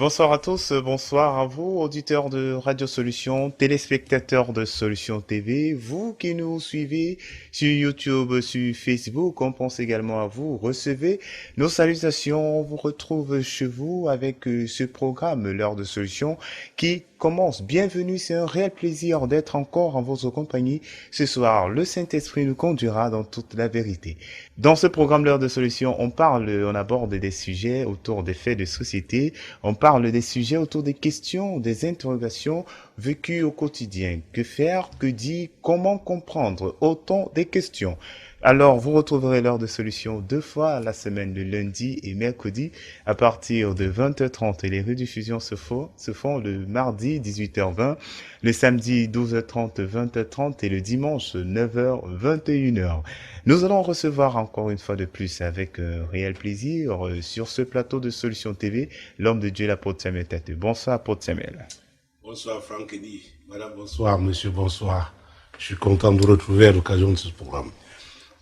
Bonsoir à tous, bonsoir à vous, auditeurs de Radio Solutions, téléspectateurs de Solutions TV, vous qui nous suivez sur YouTube, sur Facebook, on pense également à vous. Recevez nos salutations, on vous retrouve chez vous avec ce programme, l'heure de Solutions, qui commence. Bienvenue, c'est un réel plaisir d'être encore en votre compagnie. Ce soir, le Saint-Esprit nous conduira dans toute la vérité. Dans ce programme, l'heure de Solutions, on aborde des sujets autour des faits de société. On parle des sujets autour des questions, des interrogations vécues au quotidien. Que faire, que dire, comment comprendre? Autant des questions. Alors, vous retrouverez l'heure de solution 2 fois à la semaine, le lundi et mercredi, à partir de 20h30. Et les rediffusions se font le mardi 18h20, le samedi 12h30, 20h30 et le dimanche 9h, 21h. Nous allons recevoir encore une fois de plus avec réel plaisir sur ce plateau de Solutions TV, l'homme de Dieu, l'apôtre Samuel Tate. Bonsoir, apôtre Samuel. Bonsoir, Franck Eddy. Madame, bonsoir, monsieur, bonsoir. Je suis content de vous retrouver à l'occasion de ce programme.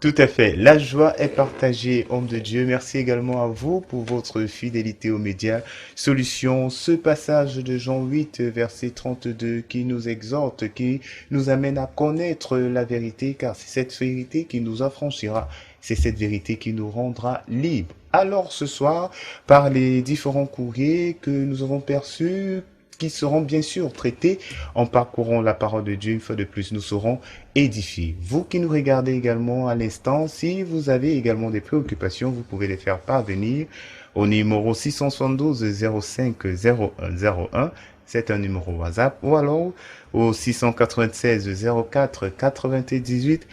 Tout à fait. La joie est partagée, homme de Dieu. Merci également à vous pour votre fidélité aux médias. Solution, ce passage de Jean 8, verset 32, qui nous exhorte, qui nous amène à connaître la vérité, car c'est cette vérité qui nous affranchira. C'est cette vérité qui nous rendra libres. Alors ce soir, par les différents courriers que nous avons perçus, qui seront bien sûr traités en parcourant la parole de Dieu. Une fois de plus, nous serons édifiés. Vous qui nous regardez également à l'instant, si vous avez également des préoccupations, vous pouvez les faire parvenir au numéro 672 05 0101. C'est un numéro WhatsApp, ou alors au 696 04 98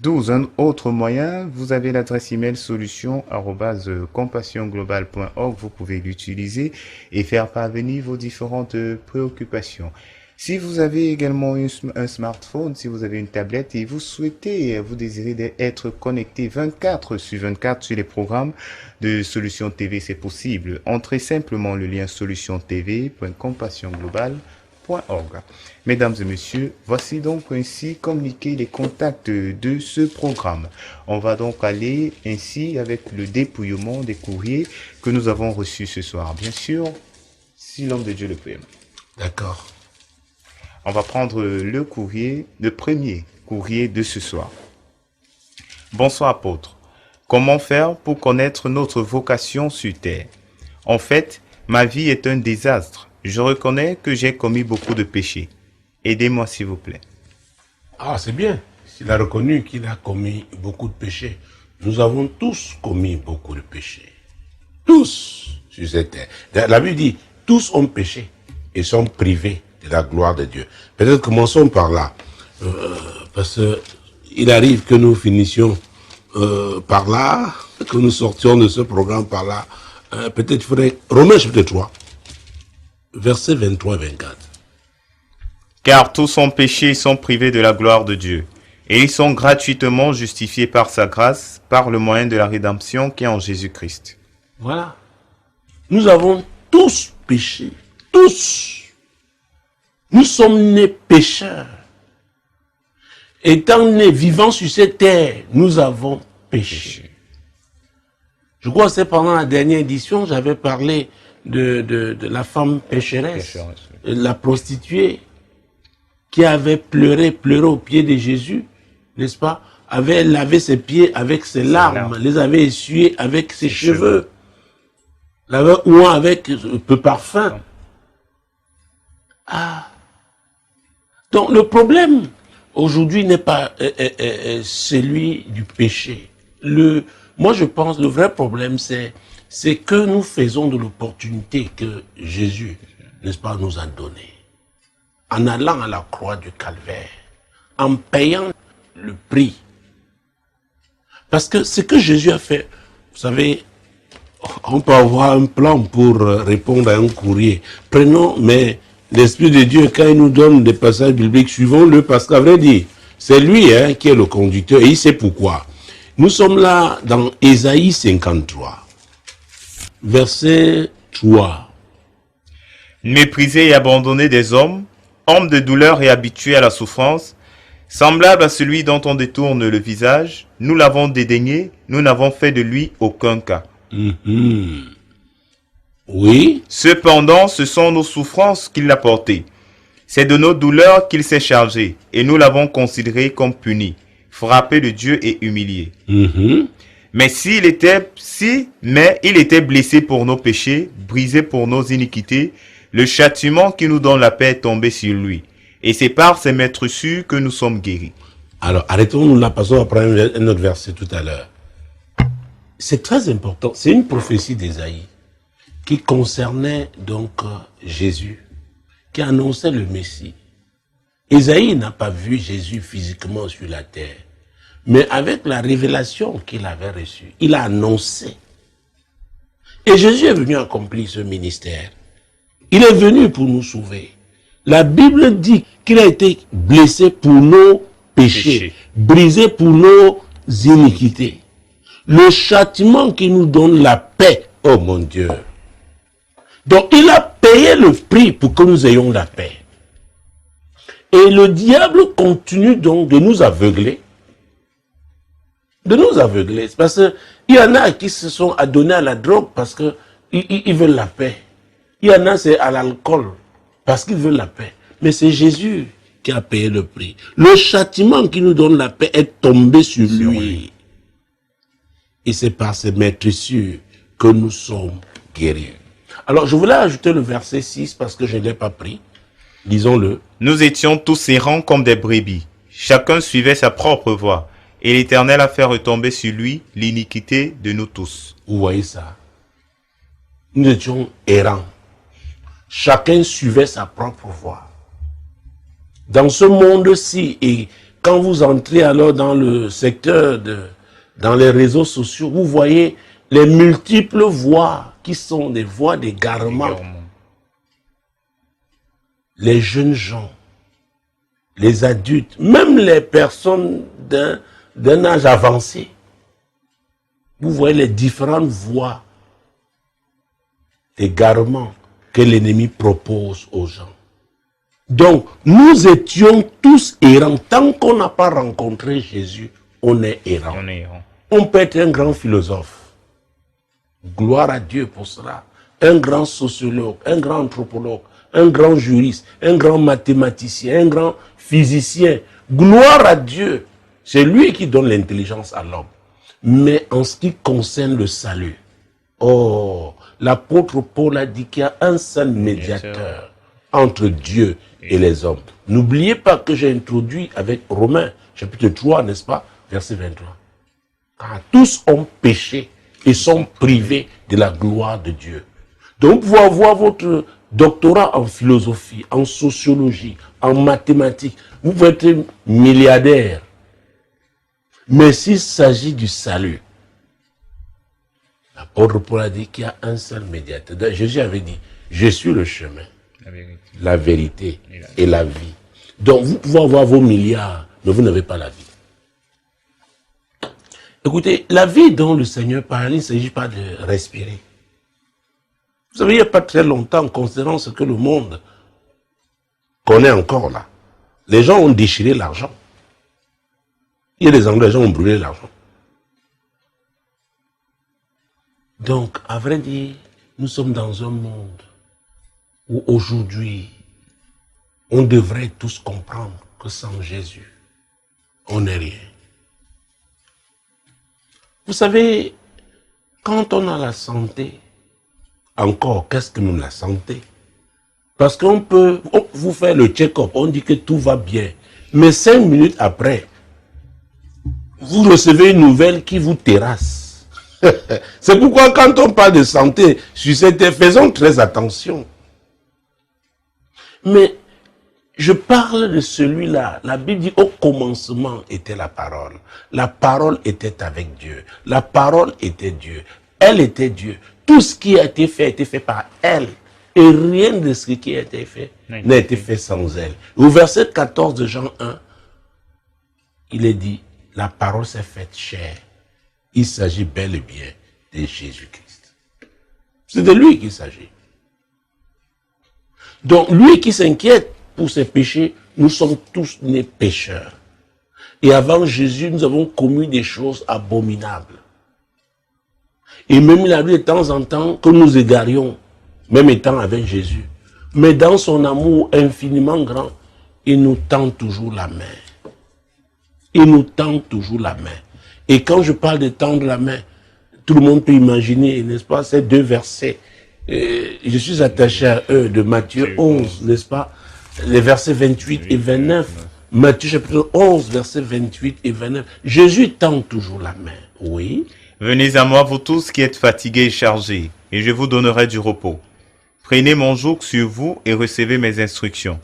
12. Un autre moyen, vous avez l'adresse email solution@compassionglobal.org. Vous pouvez l'utiliser et faire parvenir vos différentes préoccupations. Si vous avez également un smartphone, si vous avez une tablette et vous désirez être connecté 24 sur 24 sur les programmes de Solution TV, c'est possible. Entrez simplement le lien solutiontv.compassionglobal.org. Mesdames et messieurs, voici donc ainsi communiquer les contacts de ce programme. On va donc aller ainsi avec le dépouillement des courriers que nous avons reçus ce soir. Bien sûr, si l'homme de Dieu le permet. D'accord. On va prendre le premier courrier de ce soir. Bonsoir apôtre. Comment faire pour connaître notre vocation sur terre? En fait, ma vie est un désastre. Je reconnais que j'ai commis beaucoup de péchés. Aidez-moi s'il vous plaît. Ah, c'est bien. S'il a reconnu qu'il a commis beaucoup de péchés. Nous avons tous commis beaucoup de péchés. Tous sur cette terre. La Bible dit, tous ont péché et sont privés de la gloire de Dieu. Peut-être commençons par là. Parce que il arrive que nous finissions par là, que nous sortions de ce programme par là. Peut-être il faudrait... Romains chapitre 3. Versets 23 et 24. Car tous ont péché et sont privés de la gloire de Dieu. Et ils sont gratuitement justifiés par sa grâce, par le moyen de la rédemption qui est en Jésus-Christ. Voilà. Nous avons tous péché. Tous. Nous sommes nés pécheurs. Étant nés vivants sur cette terre, nous avons péché. Je crois que c'est pendant la dernière édition, j'avais parlé de la femme pécheresse, la prostituée, qui avait pleuré au pied de Jésus, n'est-ce pas, avait lavé ses pieds avec ses larmes, les avait essuyés avec ses cheveux, l'avait oint avec peu parfum. Ah. Donc le problème aujourd'hui n'est pas celui du péché. Moi je pense le vrai problème c'est que nous faisons de l'opportunité que Jésus, n'est-ce pas, nous a donnée. En allant à la croix du calvaire, en payant le prix. Parce que ce que Jésus a fait, vous savez, on peut avoir un plan pour répondre à un courrier. Prenons, mais l'Esprit de Dieu, quand il nous donne des passages bibliques, suivons-le, parce qu'à vrai dire, c'est lui qui est le conducteur, et il sait pourquoi. Nous sommes là dans Ésaïe 53, verset 3. Méprisé et abandonné des hommes, homme de douleur et habitué à la souffrance, semblable à celui dont on détourne le visage, nous l'avons dédaigné, nous n'avons fait de lui aucun cas. Oui. Cependant, ce sont nos souffrances qu'il a portées. C'est de nos douleurs qu'il s'est chargé, et nous l'avons considéré comme puni, frappé de Dieu et humilié. Mhm. Mais il était blessé pour nos péchés, brisé pour nos iniquités. Le châtiment qui nous donne la paix est tombé sur lui. Et c'est par ses meurtrissures que nous sommes guéris. Alors, arrêtons-nous là, passons après un autre verset tout à l'heure. C'est très important. C'est une prophétie d'Ésaïe qui concernait donc Jésus, qui annonçait le Messie. Ésaïe n'a pas vu Jésus physiquement sur la terre, mais avec la révélation qu'il avait reçue, il a annoncé. Et Jésus est venu accomplir ce ministère. Il est venu pour nous sauver. La Bible dit qu'il a été blessé pour nos péchés, brisé pour nos iniquités. Le châtiment qui nous donne la paix, oh mon Dieu. Donc il a payé le prix pour que nous ayons la paix. Et le diable continue donc de nous aveugler. De nous aveugler. Parce qu'il y en a qui se sont adonnés à la drogue parce qu'ils veulent la paix. Il y en a c'est à l'alcool parce qu'ils veulent la paix. Mais c'est Jésus qui a payé le prix. Le châtiment qui nous donne la paix est tombé sur lui. Et c'est par ces meurtrissures que nous sommes guéris. Alors je voulais ajouter le verset 6 parce que je ne l'ai pas pris. Lisons-le. Nous étions tous errants comme des brebis. Chacun suivait sa propre voie. Et l'Éternel a fait retomber sur lui l'iniquité de nous tous. Vous voyez ça? Nous étions errants. Chacun suivait sa propre voie. Dans ce monde-ci, et quand vous entrez alors dans le secteur dans les réseaux sociaux, vous voyez les multiples voies qui sont des voies d'égarement. Les jeunes gens, les adultes, même les personnes d'un âge avancé. Vous voyez les différentes voies d'égarement que l'ennemi propose aux gens. Donc, nous étions tous errants. Tant qu'on n'a pas rencontré Jésus, on est errant. On peut être un grand philosophe. Gloire à Dieu pour cela. Un grand sociologue, un grand anthropologue, un grand juriste, un grand mathématicien, un grand physicien. Gloire à Dieu. C'est lui qui donne l'intelligence à l'homme. Mais en ce qui concerne le salut, oh, l'apôtre Paul a dit qu'il y a un seul médiateur entre Dieu et les hommes. N'oubliez pas que j'ai introduit avec Romains, chapitre 3, n'est-ce pas, verset 23. Car tous ont péché et sont privés de la gloire de Dieu. Donc, vous pouvez avoir votre doctorat en philosophie, en sociologie, en mathématiques. Vous pouvez être milliardaire. Mais s'il s'agit du salut, l'apôtre Paul a dit qu'il y a un seul médiateur. Jésus avait dit, je suis le chemin, la vérité et la vie. Donc vous pouvez avoir vos milliards, mais vous n'avez pas la vie. Écoutez, la vie dont le Seigneur parle, il ne s'agit pas de respirer. Vous savez, il n'y a pas très longtemps, considérant ce que le monde connaît encore là, les gens ont déchiré l'argent. Il y a des Anglais, les gens ont brûlé l'argent. Donc, à vrai dire, nous sommes dans un monde où aujourd'hui, on devrait tous comprendre que sans Jésus, on n'est rien. Vous savez, quand on a la santé, encore, qu'est-ce que nous la santé? Parce qu'on peut vous faire le check-up, on dit que tout va bien. Mais 5 minutes après, vous recevez une nouvelle qui vous terrasse. C'est pourquoi quand on parle de santé, sur cette terre, faisons très attention. Mais je parle de celui-là. La Bible dit, au commencement était la parole. La parole était avec Dieu. La parole était Dieu. Elle était Dieu. Tout ce qui a été fait par elle. Et rien de ce qui a été fait n'a été fait sans elle. Au verset 14 de Jean 1, il est dit, la parole s'est faite chair. Il s'agit bel et bien de Jésus-Christ. C'est de lui qu'il s'agit. Donc, lui qui s'inquiète pour ses péchés, nous sommes tous nés pécheurs. Et avant Jésus, nous avons commis des choses abominables. Et même il a vu de temps en temps que nous égarions. même étant avec Jésus. Mais dans son amour infiniment grand, il nous tend toujours la main. Il nous tend toujours la main. Et quand je parle de tendre la main, tout le monde peut imaginer, n'est-ce pas, ces deux versets. Je suis attaché à eux de Matthieu 11, n'est-ce pas, les versets 28 et 29. Matthieu chapitre 11, versets 28 et 29. Jésus tend toujours la main. Oui. Venez à moi, vous tous qui êtes fatigués et chargés, et je vous donnerai du repos. Prenez mon joug sur vous et recevez mes instructions.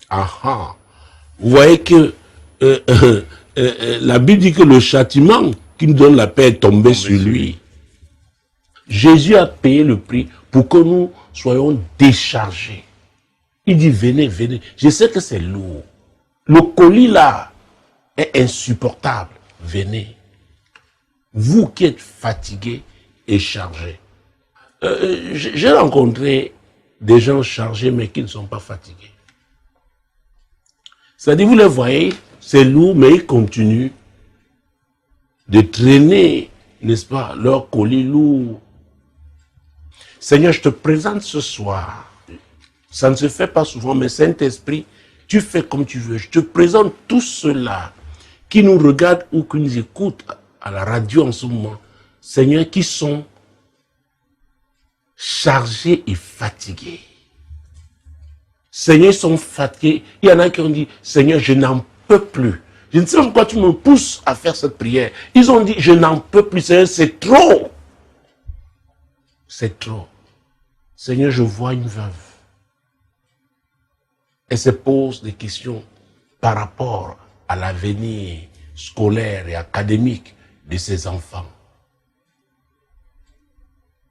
Aha. Vous voyez que la Bible dit que le châtiment qui nous donne la paix est tombé sur lui. Jésus a payé le prix pour que nous soyons déchargés. Il dit, venez, venez. Je sais que c'est lourd. Le colis là est insupportable. Venez. Vous qui êtes fatigués et chargés. J'ai rencontré des gens chargés mais qui ne sont pas fatigués. C'est-à-dire, vous les voyez, c'est lourd, mais ils continuent de traîner, n'est-ce pas, leur colis lourd. Seigneur, je te présente ce soir. Ça ne se fait pas souvent, mais Saint-Esprit, tu fais comme tu veux. Je te présente tous ceux-là qui nous regardent ou qui nous écoutent à la radio en ce moment. Seigneur, qui sont chargés et fatigués. Seigneur, ils sont fatigués. Il y en a qui ont dit, Seigneur, je n'en peux plus. Je ne sais pas pourquoi tu me pousses à faire cette prière. Ils ont dit, je n'en peux plus, Seigneur, c'est trop. C'est trop. Seigneur, je vois une veuve. Elle se pose des questions par rapport à l'avenir scolaire et académique de ses enfants.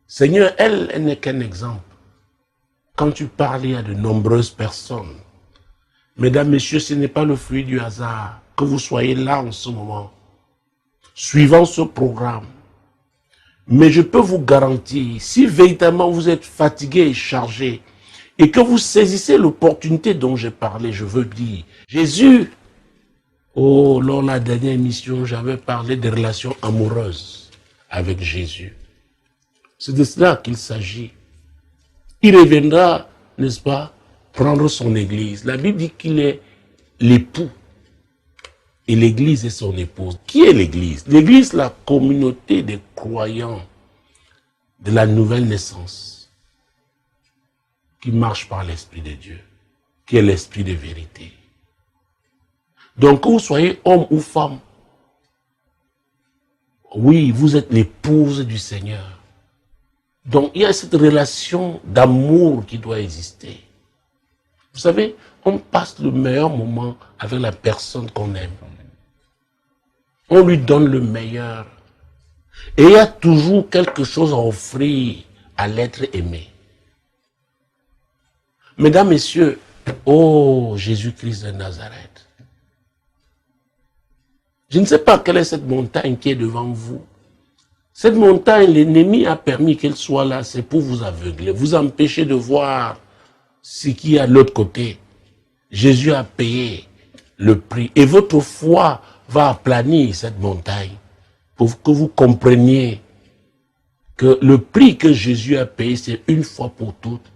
Seigneur, elle n'est qu'un exemple. Quand tu parles, il y a de nombreuses personnes. Mesdames, messieurs, ce n'est pas le fruit du hasard que vous soyez là en ce moment, suivant ce programme. Mais je peux vous garantir, si véritablement vous êtes fatigué et chargé, et que vous saisissez l'opportunité dont j'ai parlé, je veux dire, Jésus, lors de la dernière émission, j'avais parlé des relations amoureuses avec Jésus. C'est de cela qu'il s'agit. Il reviendra, n'est-ce pas, prendre son église. La Bible dit qu'il est l'époux et l'église est son épouse. Qui est l'église? L'église, la communauté des croyants de la nouvelle naissance qui marche par l'Esprit de Dieu, qui est l'Esprit de vérité. Donc, que vous soyez homme ou femme, oui, vous êtes l'épouse du Seigneur. Donc, il y a cette relation d'amour qui doit exister. Vous savez, on passe le meilleur moment avec la personne qu'on aime. On lui donne le meilleur. Et il y a toujours quelque chose à offrir à l'être aimé. Mesdames, messieurs, Jésus-Christ de Nazareth. Je ne sais pas quelle est cette montagne qui est devant vous. Cette montagne, l'ennemi a permis qu'elle soit là, c'est pour vous aveugler, vous empêcher de voir ce qu'il y a de l'autre côté. Jésus a payé le prix. Et votre foi va aplanir cette montagne pour que vous compreniez que le prix que Jésus a payé, c'est une fois pour toutes.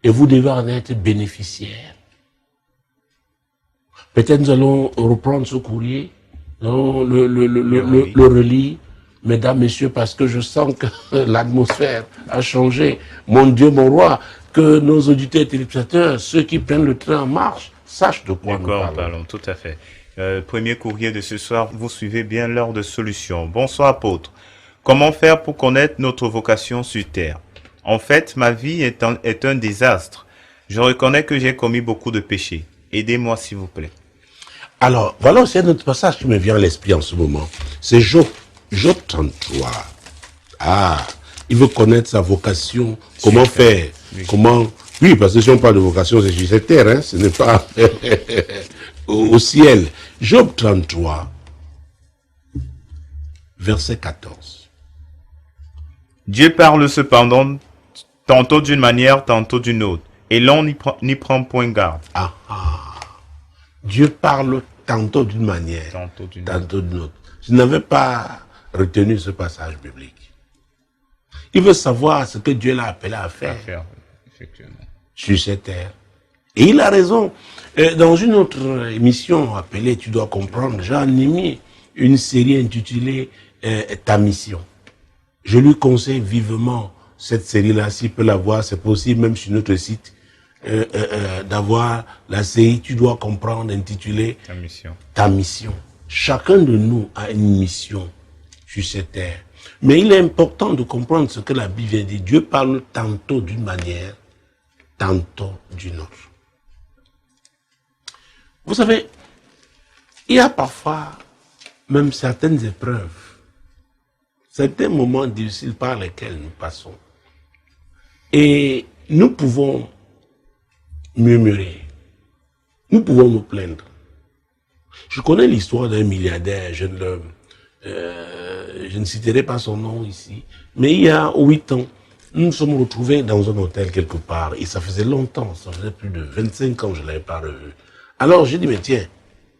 Et vous devez en être bénéficiaire. Peut-être nous allons reprendre ce courrier, le relire. Mesdames, messieurs, parce que je sens que l'atmosphère a changé. Mon Dieu, mon roi, que nos auditeurs et téléspectateurs, ceux qui prennent le train en marche, sachent de quoi nous parlons. Tout à fait. Premier courrier de ce soir, vous suivez bien l'heure de solution. Bonsoir apôtre. Comment faire pour connaître notre vocation sur terre? En fait, ma vie est un désastre. Je reconnais que j'ai commis beaucoup de péchés. Aidez-moi s'il vous plaît. Alors, voilà aussi un autre passage qui me vient à l'esprit en ce moment. C'est Job 33. Il veut connaître sa vocation. Comment faire? Oui. Comment... Oui, parce que si on parle de vocation, c'est sur cette terre, hein, ce n'est pas au ciel. Job 33, verset 14. Dieu parle cependant tantôt d'une manière, tantôt d'une autre, et l'on n'y prend point garde. Dieu parle tantôt d'une manière, tantôt d'une autre. Je n'avais pas retenu ce passage biblique. Il veut savoir ce que Dieu l'a appelé à faire. Effectivement. sur cette terre. Et il a raison. Dans une autre émission appelée Tu dois comprendre, j'ai animé une série intitulée Ta mission. Je lui conseille vivement cette série-là, s'il peut la voir, c'est possible même sur notre site, d'avoir la série Tu dois comprendre intitulée Ta mission. Ta mission. Chacun de nous a une mission sur cette terre. Mais il est important de comprendre ce que la Bible vient dire. Dieu parle tantôt d'une manière, tantôt d'une autre. Vous savez, il y a parfois même certaines épreuves, certains moments difficiles par lesquels nous passons. Et nous pouvons murmurer, nous pouvons nous plaindre. Je connais l'histoire d'un milliardaire, jeune homme, je ne citerai pas son nom ici, mais il y a 8 ans, nous nous sommes retrouvés dans un hôtel quelque part, et ça faisait longtemps, ça faisait plus de 25 ans que je ne l'avais pas revu. Alors j'ai dit, mais tiens,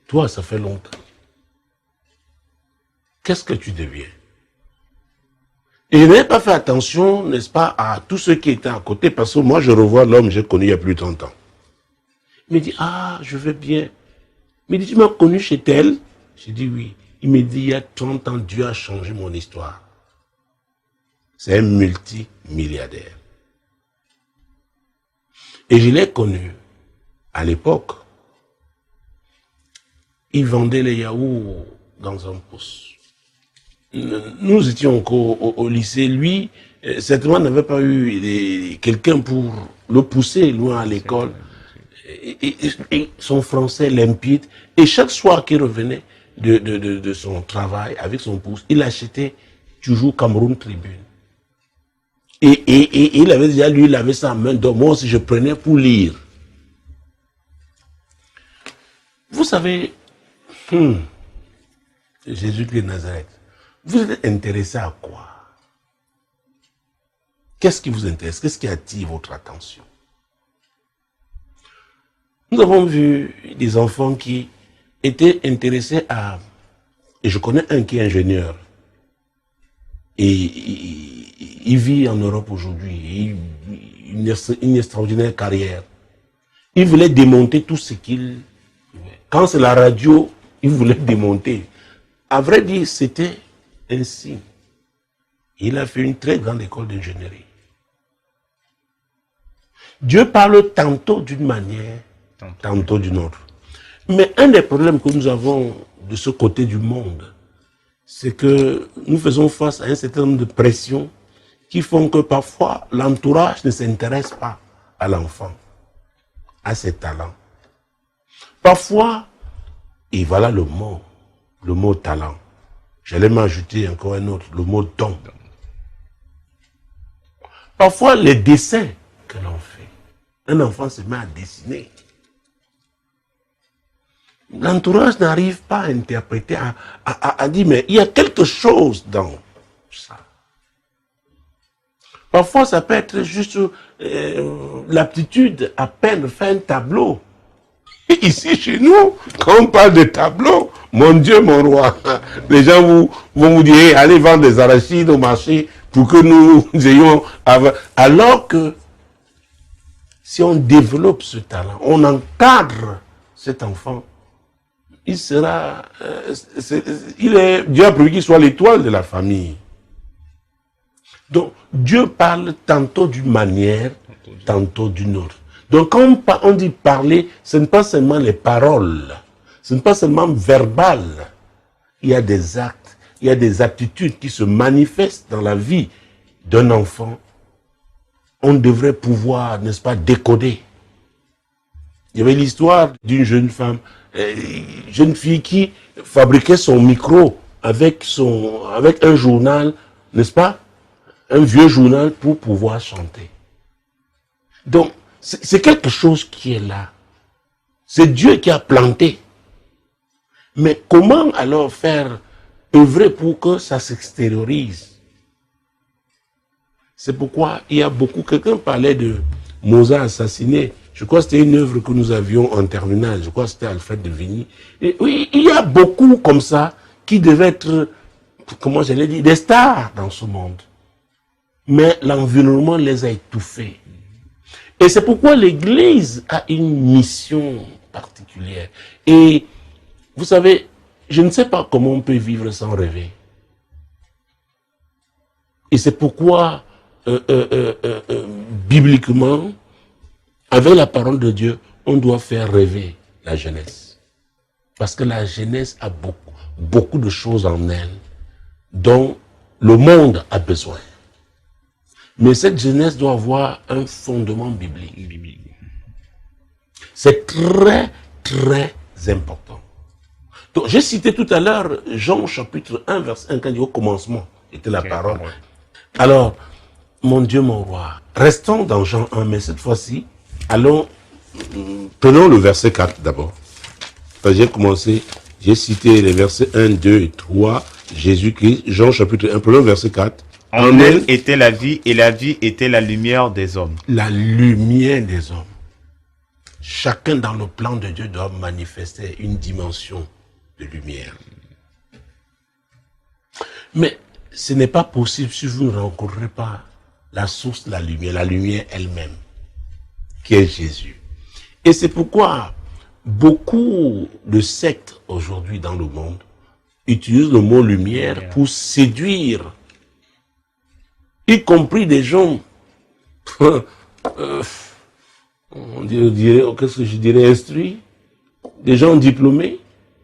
toi ça fait longtemps, qu'est-ce que tu deviens? Et je n'avais pas fait attention, n'est-ce pas, à tous ceux qui étaient à côté, parce que moi je revois l'homme que j'ai connu il y a plus de 30 ans. Il me dit, ah, je vais bien. Il me dit, tu m'as connu chez tel? J'ai dit oui. Il me dit, il y a 30 ans, Dieu a changé mon histoire. C'est un multimilliardaire. Et je l'ai connu à l'époque. Il vendait les yaourts dans un pouce. Nous étions encore au lycée. Lui, certainement, n'avait pas eu quelqu'un pour le pousser loin à l'école. Et son français limpide. Et chaque soir qu'il revenait de son travail avec son pouce, il achetait toujours Cameroun Tribune. Et il avait déjà, lui, il avait ça en main. Donc moi aussi, je prenais pour lire. Vous savez, Jésus de Nazareth, vous êtes intéressé à quoi? Qu'est-ce qui vous intéresse? Qu'est-ce qui attire votre attention? Nous avons vu des enfants qui étaient intéressés à... Et je connais un qui est ingénieur. Et il vit en Europe aujourd'hui. Une extraordinaire carrière. Il voulait démonter tout ce qu'il... Quand c'est la radio, il voulait démonter. À vrai dire, c'était ainsi. Il a fait une très grande école d'ingénierie. Dieu parle tantôt d'une manière, tantôt d'une autre. Mais un des problèmes que nous avons de ce côté du monde, c'est que nous faisons face à un certain nombre de pressions qui font que parfois l'entourage ne s'intéresse pas à l'enfant, à ses talents. Parfois, et voilà le mot talent. J'allais m'ajouter encore un autre, le mot don. Parfois, les dessins que l'on fait, un enfant se met à dessiner. L'entourage n'arrive pas à interpréter, à dire, mais il y a quelque chose dans ça. Parfois, ça peut être juste l'aptitude à peine faire un tableau. Et ici, chez nous, quand on parle de tableau, mon Dieu, mon roi, les gens vont vous dire, hey, allez vendre des arachides au marché pour que nous ayons... Alors que si on développe ce talent, on encadre cet enfant, il sera... Dieu a prévu qu'il soit l'étoile de la famille. Donc, Dieu parle tantôt d'une manière, tantôt d'une autre. Donc, quand on dit parler, ce n'est pas seulement les paroles, ce n'est pas seulement verbal. Il y a des actes, il y a des attitudes qui se manifestent dans la vie d'un enfant. On devrait pouvoir, n'est-ce pas, décoder. Il y avait l'histoire d'une jeune femme, jeune fille qui fabriquait son micro avec un journal, n'est-ce pas, un vieux journal pour pouvoir chanter. Donc, c'est quelque chose qui est là. C'est Dieu qui a planté. Mais comment alors faire œuvrer pour que ça s'extériorise? C'est pourquoi il y a beaucoup... Quelqu'un parlait de Mozart assassiné. Je crois que c'était une œuvre que nous avions en terminale. Je crois que c'était Alfred de Vigny. Et oui, il y a beaucoup comme ça qui devaient être, comment j'allais dire, des stars dans ce monde. Mais l'environnement les a étouffés. Et c'est pourquoi l'Église a une mission particulière. Et vous savez, je ne sais pas comment on peut vivre sans rêver. Et c'est pourquoi, bibliquement, avec la parole de Dieu, on doit faire rêver la jeunesse. Parce que la jeunesse a beaucoup de choses en elle dont le monde a besoin. Mais cette jeunesse doit avoir un fondement biblique. C'est très, très important. Donc, j'ai cité tout à l'heure Jean chapitre 1, verset 1, quand il dit au commencement était la parole. Alors, mon Dieu, mon roi, restons dans Jean 1, mais cette fois-ci, prenons le verset 4 d'abord. J'ai commencé, j'ai cité les versets 1, 2 et 3, Jésus-Christ, Jean chapitre 1, prenons le verset 4. En elle était la vie, et la vie était la lumière des hommes. La lumière des hommes. Chacun dans le plan de Dieu doit manifester une dimension de lumière. Mais ce n'est pas possible si vous ne rencontrez pas la source de la lumière elle-même, qui est Jésus. Et c'est pourquoi beaucoup de sectes aujourd'hui dans le monde utilisent le mot lumière pour séduire, y compris des gens, on dirait, qu'est-ce que je dirais, instruits, des gens diplômés.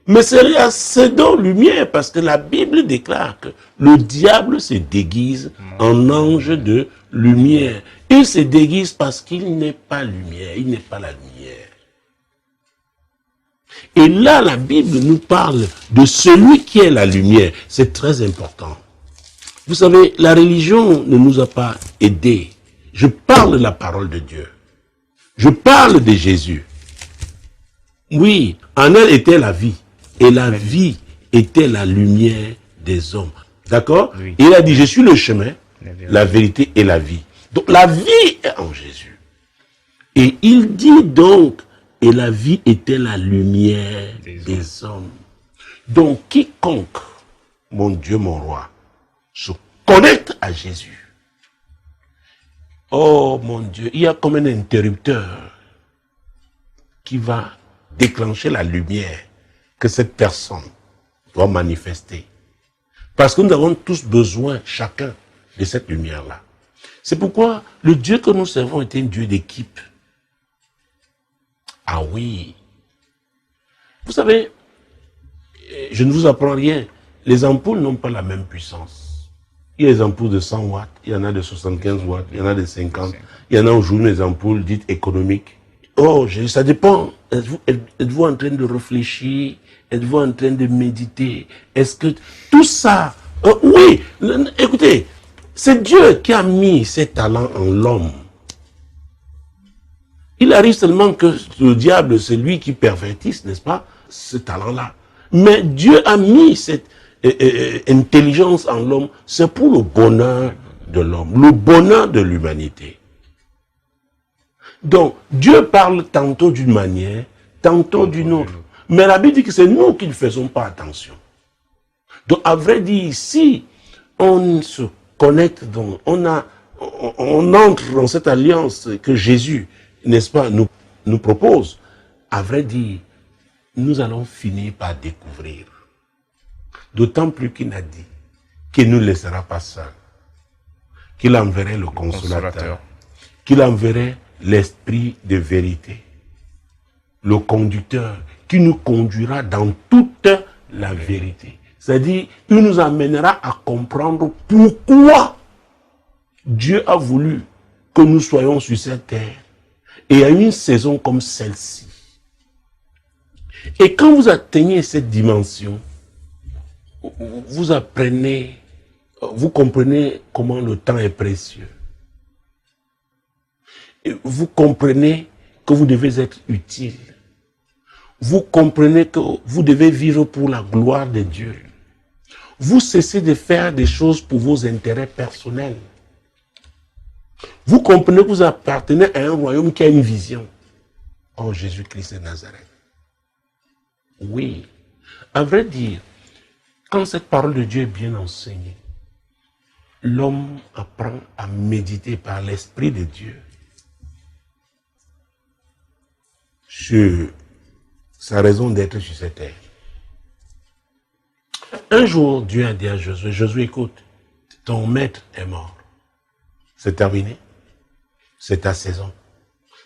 Mais c'est donc lumière, parce que la Bible déclare que le diable se déguise en ange de lumière. Il se déguise parce qu'il n'est pas lumière, il n'est pas la lumière. Et là, la Bible nous parle de celui qui est la lumière. C'est très important. Vous savez, la religion ne nous a pas aidés. Je parle de la parole de Dieu. Je parle de Jésus. Oui, en elle était la vie. Et la vie était la lumière des hommes. D'accord? Oui. Il a dit, je suis le chemin, la vérité et la vie. Donc la vie est en Jésus. Et il dit donc, et la vie était la lumière des hommes. Donc quiconque, mon Dieu, mon roi, se connecte à Jésus. Oh mon Dieu, il y a comme un interrupteur qui va déclencher la lumière que cette personne doit manifester. Parce que nous avons tous besoin, chacun, de cette lumière-là. C'est pourquoi le Dieu que nous servons est un Dieu d'équipe. Ah oui. Vous savez, je ne vous apprends rien. Les ampoules n'ont pas la même puissance. Il y a des ampoules de 100 watts, il y en a de 75 watts, il y en a de 50. Il y en a aujourd'hui des ampoules dites économiques. Oh, ça dépend. Êtes-vous en train de réfléchir? Êtes-vous en train de méditer? Est-ce que tout ça... oui, écoutez, c'est Dieu qui a mis ses talents en l'homme. Il arrive seulement que le diable, c'est lui qui pervertisse, n'est-ce pas, ce talent-là. Mais Dieu a mis cette intelligence en l'homme, c'est pour le bonheur de l'homme, le bonheur de l'humanité. Donc, Dieu parle tantôt d'une manière, tantôt d'une autre. Mais la Bible dit que c'est nous qui ne faisons pas attention. Donc, à vrai dire, si on se connecte, donc, on entre dans cette alliance que Jésus, n'est-ce pas, nous propose, à vrai dire, nous allons finir par découvrir. D'autant plus qu'il a dit qu'il ne nous laissera pas seuls, qu'il enverrait le consolateur, qu'il enverrait l'esprit de vérité, le conducteur qui nous conduira dans toute la vérité. C'est-à-dire, il nous amènera à comprendre pourquoi Dieu a voulu que nous soyons sur cette terre et à une saison comme celle-ci. Et quand vous atteignez cette dimension, vous apprenez, vous comprenez comment le temps est précieux. Vous comprenez que vous devez être utile. Vous comprenez que vous devez vivre pour la gloire de Dieu. Vous cessez de faire des choses pour vos intérêts personnels. Vous comprenez que vous appartenez à un royaume qui a une vision. Oh, Jésus-Christ de Nazareth. Oui. À vrai dire, quand cette parole de Dieu est bien enseignée, l'homme apprend à méditer par l'Esprit de Dieu. sur sa raison d'être sur cette terre. Un jour, Dieu a dit à Josué, Josué, écoute, ton maître est mort. C'est terminé. C'est ta saison.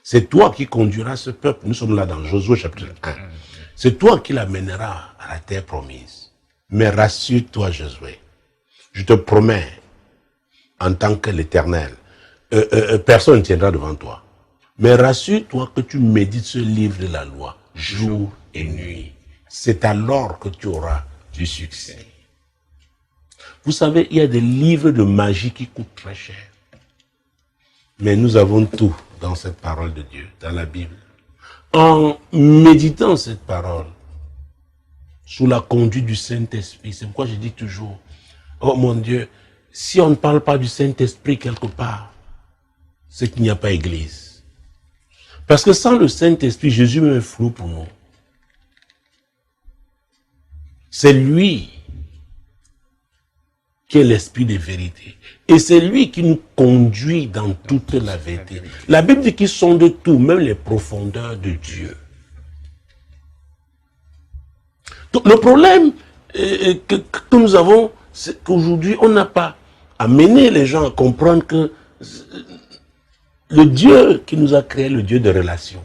C'est toi qui conduiras ce peuple. Nous sommes là dans Josué chapitre 1. C'est toi qui l'amèneras à la terre promise. Mais rassure-toi, Josué. Je te promets, en tant que l'Éternel, personne ne tiendra devant toi. Mais rassure-toi que tu médites ce livre de la loi, jour et nuit. C'est alors que tu auras du succès. Vous savez, il y a des livres de magie qui coûtent très cher. Mais nous avons tout dans cette parole de Dieu, dans la Bible. En méditant cette parole, sous la conduite du Saint-Esprit, c'est pourquoi je dis toujours, oh mon Dieu, si on ne parle pas du Saint-Esprit quelque part, c'est qu'il n'y a pas église. Parce que sans le Saint-Esprit, Jésus me est flou pour nous. C'est lui qui est l'esprit de vérité. Et c'est lui qui nous conduit dans toute la vérité. La Bible dit qu'il sonde tout, même les profondeurs de Dieu. Donc le problème que nous avons, c'est qu'aujourd'hui, on n'a pas amené les gens à comprendre que le Dieu qui nous a créé, le Dieu de relation.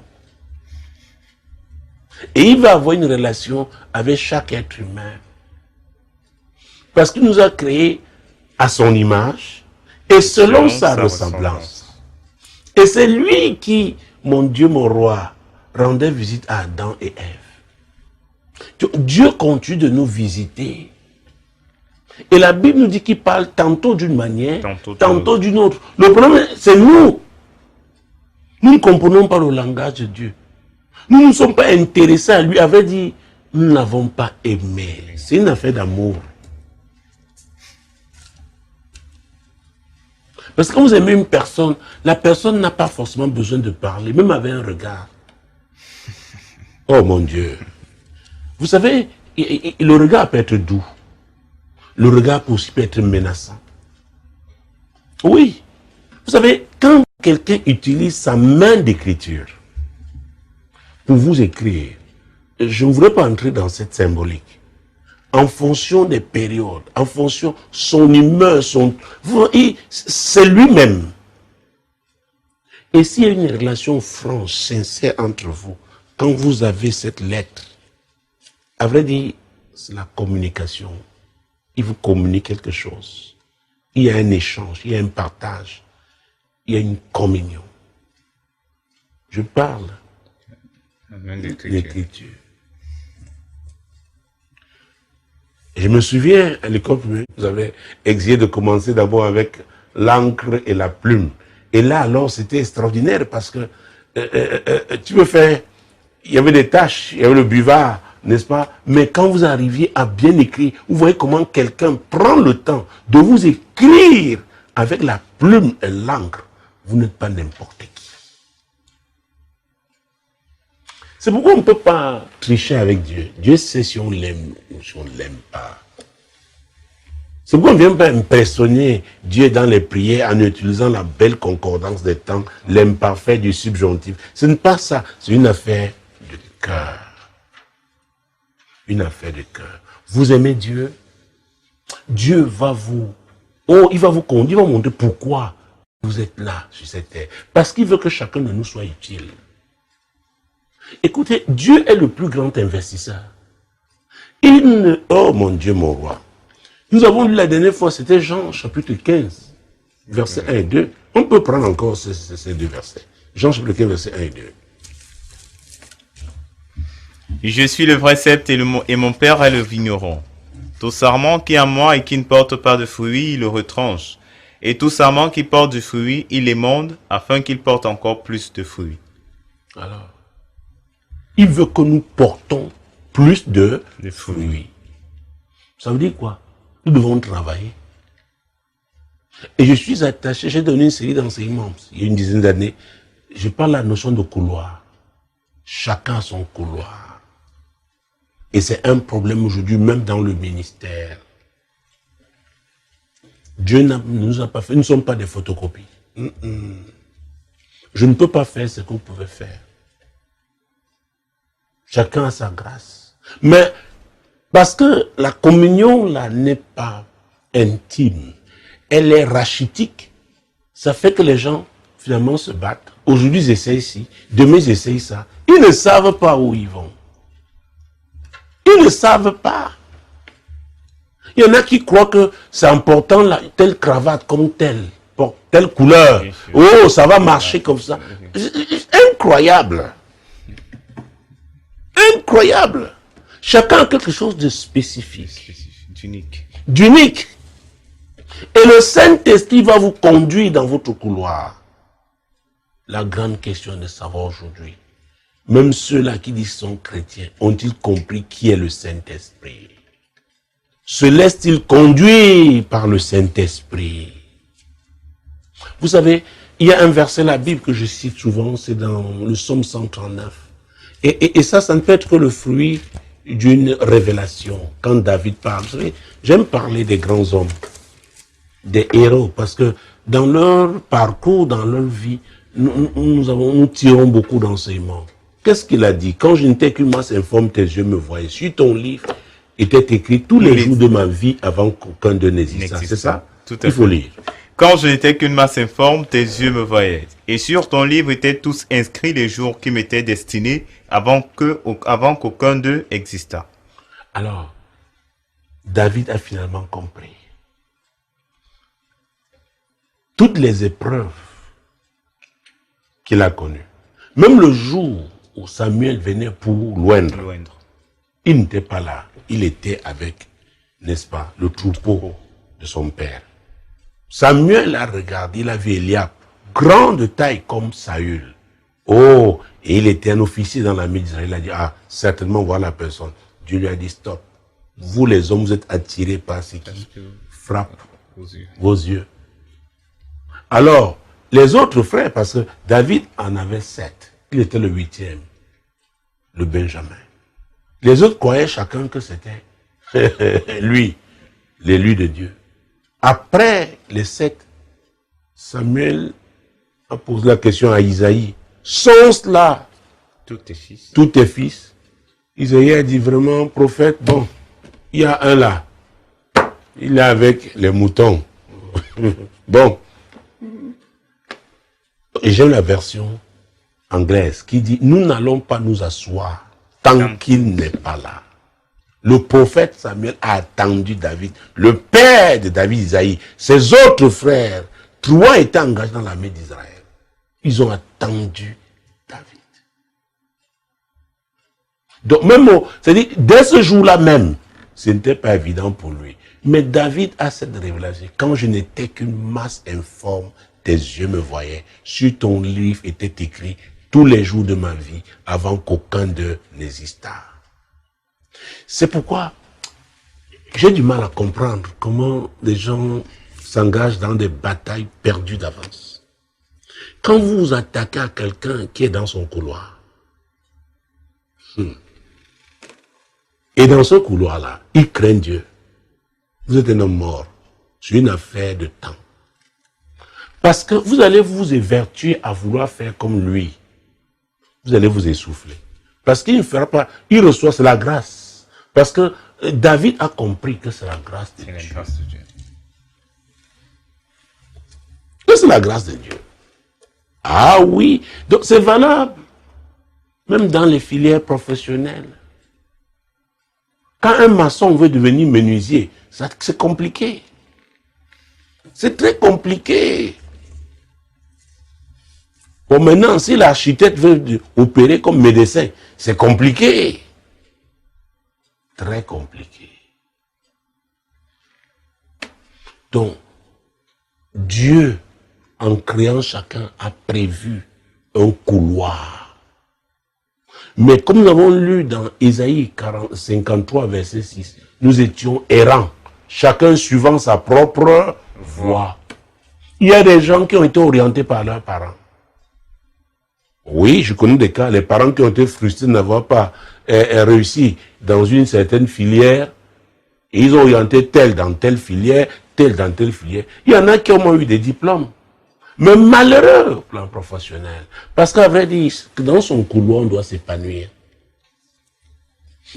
Et il va avoir une relation avec chaque être humain. Parce qu'il nous a créés à son image et selon sa ressemblance. Et c'est lui qui, mon Dieu, mon roi, rendait visite à Adam et Ève. Dieu continue de nous visiter. Et la Bible nous dit qu'il parle tantôt d'une manière, tantôt d'une autre. Le problème, c'est nous. Nous ne comprenons pas le langage de Dieu. Nous ne sommes pas intéressés à lui. Avait dit, nous n'avons pas aimé. C'est une affaire d'amour. Parce que quand vous aimez une personne, la personne n'a pas forcément besoin de parler, même avec un regard. Oh mon Dieu. Vous savez, le regard peut être doux. Le regard aussi peut être menaçant. Oui. Vous savez, quand quelqu'un utilise sa main d'écriture pour vous écrire, je ne voudrais pas entrer dans cette symbolique. En fonction des périodes, en fonction de son humeur, c'est lui-même. Et s'il y a une relation franche, sincère entre vous, quand vous avez cette lettre, à vrai dire, c'est la communication. Il vous communique quelque chose. Il y a un échange, il y a un partage, il y a une communion. Je parle d'écriture. Je me souviens, à l'école primaire, vous avez exigé de commencer d'abord avec l'encre et la plume. Et là, alors, c'était extraordinaire parce que tu peux faire, il y avait des tâches, il y avait le buvard, n'est-ce pas? Mais quand vous arriviez à bien écrire, vous voyez comment quelqu'un prend le temps de vous écrire avec la plume et l'encre. Vous n'êtes pas n'importe qui. C'est pourquoi on ne peut pas tricher avec Dieu. Dieu sait si on l'aime ou si on ne l'aime pas. C'est pourquoi on ne vient pas impressionner Dieu dans les prières en utilisant la belle concordance des temps, l'imparfait du subjonctif. Ce n'est pas ça, c'est une affaire de cœur. Une affaire de cœur. Vous aimez Dieu? Dieu va vous... Oh, il va vous conduire, il va vous montrer pourquoi vous êtes là, sur cette terre. Parce qu'il veut que chacun de nous soit utile. Écoutez, Dieu est le plus grand investisseur. Oh mon Dieu, mon roi. Nous avons lu la dernière fois, c'était Jean chapitre 15, versets 1 et 2. On peut prendre encore ces deux versets. Jean chapitre 15, versets 1 et 2. Je suis le vrai ceps et mon père est le vigneron. Tout sarment qui est à moi et qui ne porte pas de fruits, il le retranche. Et tout sarment qui porte du fruit, il l'émonde afin qu'il porte encore plus de fruits. Alors, il veut que nous portons plus de fruits. Ça veut dire quoi? Nous devons travailler. Et je suis attaché, j'ai donné une série d'enseignements, il y a une dizaine d'années. Je parle de la notion de couloir. Chacun a son couloir. Et c'est un problème aujourd'hui, même dans le ministère. Dieu ne nous a pas fait, nous ne sommes pas des photocopies. Je ne peux pas faire ce que vous pouvez faire. Chacun a sa grâce. Mais parce que la communion, là, n'est pas intime. Elle est rachitique. Ça fait que les gens, finalement, se battent. Aujourd'hui, ils essayent ici. Demain, ils essayent ça. Ils ne savent pas où ils vont. Ils ne savent pas. Il y en a qui croient que c'est important, là, telle cravate comme telle, pour telle couleur. Oh, ça va marcher comme ça. Incroyable. Incroyable. Chacun a quelque chose de spécifique. D'unique. D'unique. Et le Saint-Esprit va vous conduire dans votre couloir. La grande question est de savoir aujourd'hui, même ceux-là qui disent sont chrétiens, ont-ils compris qui est le Saint-Esprit? Se laisse-t-il conduire par le Saint-Esprit? Vous savez, il y a un verset de la Bible que je cite souvent, c'est dans le Psaume 139. Et ça ne peut être que le fruit d'une révélation. Quand David parle, vous savez, j'aime parler des grands hommes, des héros, parce que dans leur parcours, dans leur vie, nous tirons beaucoup d'enseignements. Qu'est-ce qu'il a dit? Quand je n'étais qu'une masse informe, tes yeux me voyaient. Sur ton livre était écrit tous les jours de ma vie avant qu'aucun d'eux n'existe. C'est ça? Tout à Il faut fait. lire. Quand je n'étais qu'une masse informe, tes yeux me voyaient. Et sur ton livre étaient tous inscrits les jours qui m'étaient destinés avant qu'aucun d'eux existât. Alors, David a finalement compris. Toutes les épreuves qu'il a connues, même le jour où Samuel venait pour loindre, il n'était pas là. Il était avec, n'est-ce pas, le troupeau de son père. Samuel a regardé, il a vu Eliab, grand de taille comme Saül. Oh, et il était un officier dans l'armée d'Israël. Il a dit, ah, certainement voilà la personne. Dieu lui a dit, stop. Vous les hommes, vous êtes attirés par ce qui frappe vos yeux. Alors, les autres frères, parce que David en avait 7. Il était le 8e, le Benjamin. Les autres croyaient chacun que c'était lui, l'élu de Dieu. Après les 7, Samuel a posé la question à Isaïe. Sont-ce là Tous tes fils. tous tes fils? Isaïe a dit vraiment, prophète, bon, il y a un là. Il est avec les moutons. Bon. Et j'aime la version anglaise qui dit, nous n'allons pas nous asseoir tant qu'il n'est pas là. Le prophète Samuel a attendu David, le père de David, Isaïe. Ses autres frères, 3 étaient engagés dans l'armée d'Israël. Ils ont attendu David. Donc même, c'est-à-dire, dès ce jour-là même, ce n'était pas évident pour lui. Mais David a cette révélation. Quand je n'étais qu'une masse informe, tes yeux me voyaient. Sur ton livre était écrit tous les jours de ma vie avant qu'aucun d'eux n'existât. C'est pourquoi j'ai du mal à comprendre comment les gens s'engagent dans des batailles perdues d'avance. Quand vous vous attaquez à quelqu'un qui est dans son couloir, et dans ce couloir-là, il craint Dieu. Vous êtes un homme mort. C'est une affaire de temps. Parce que vous allez vous évertuer à vouloir faire comme lui. Vous allez vous essouffler. Parce qu'il ne fera pas, il reçoit, c'est la grâce. Parce que David a compris que c'est la grâce de Dieu. Que c'est la grâce de Dieu. Ah oui, donc c'est valable. Même dans les filières professionnelles. Quand un maçon veut devenir menuisier, c'est compliqué. C'est très compliqué. Bon, maintenant, si l'architecte veut opérer comme médecin, c'est compliqué. Très compliqué. Donc, Dieu, en créant chacun, a prévu un couloir. Mais comme nous avons lu dans Ésaïe 53, verset 6, nous étions errants, chacun suivant sa propre voie. Il y a des gens qui ont été orientés par leurs parents. Oui, je connais des cas, les parents qui ont été frustrés de n'avoir pas réussi dans une certaine filière, et ils ont orienté tel dans telle filière, tel dans telle filière. Il y en a qui ont eu des diplômes, mais malheureux au plan professionnel. Parce qu'à vrai dire, dans son couloir, on doit s'épanouir.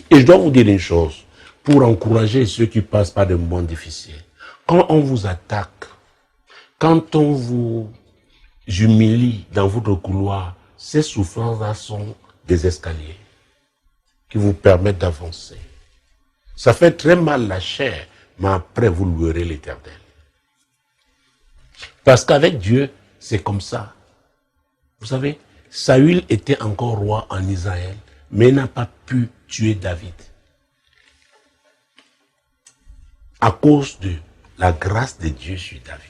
Et je dois vous dire une chose, pour encourager ceux qui passent par des moments difficiles. Quand on vous attaque, quand on vous humilie dans votre couloir, ces souffrances-là sont des escaliers qui vous permettent d'avancer. Ça fait très mal la chair, mais après vous louerez l'Éternel. Parce qu'avec Dieu, c'est comme ça. Vous savez, Saül était encore roi en Israël, mais n'a pas pu tuer David. À cause de la grâce de Dieu sur David.